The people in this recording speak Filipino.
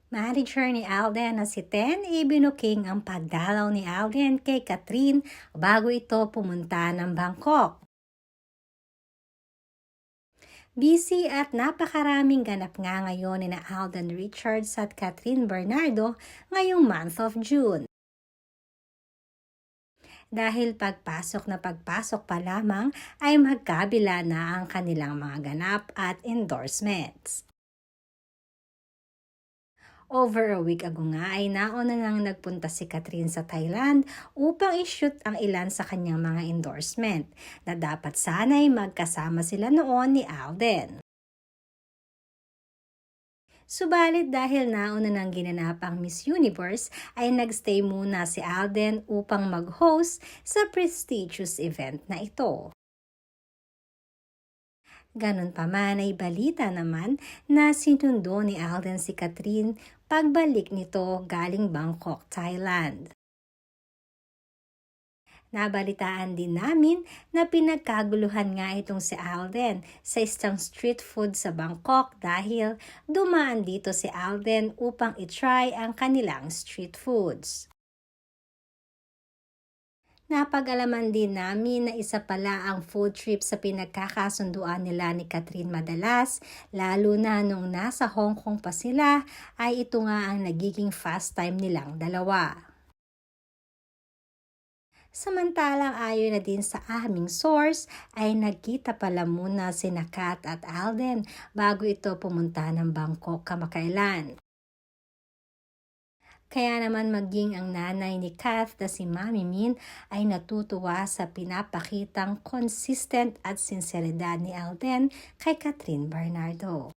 Manager ni Alden na si Ten ibinuking ang pagdalaw ni Alden kay Catherine bago ito pumunta ng Bangkok. Busy at napakaraming ganap nga ngayon ni na Alden Richards at Catherine Bernardo ngayong month of June. Dahil pagpasok na pagpasok pa lamang ay magkabila na ang kanilang mga ganap at endorsements. Over a week ago nga ay nauna nang nagpunta si Catherine sa Thailand upang i-shoot ang ilan sa kanyang mga endorsement na dapat sana'y magkasama sila noon ni Alden. Subalit dahil nauna nang ginanap ang Miss Universe ay nagstay muna si Alden upang mag-host sa prestigious event na ito. Ganon pa man ay balita naman na sinundo ni Alden si Catherine pagbalik nito galing Bangkok, Thailand. Nabalitaan din namin na pinagkaguluhan nga itong si Alden sa isang street food sa Bangkok dahil dumaan dito si Alden upang itry ang kanilang street foods. Napag-alaman din namin na isa pala ang food trip sa pinagkakasunduan nila ni Catherine madalas, lalo na nung nasa Hong Kong pa sila, ay ito nga ang nagiging fast time nilang dalawa. Samantalang ayon na din sa aming source, ay nagkita pala muna sina Kat at Alden bago ito pumunta ng Bangkok kamakailan. Kaya naman maging ang nanay ni Kath na si Mami Min ay natutuwa sa pinapakitang consistent at sinseridad ni Alden kay Catherine Bernardo.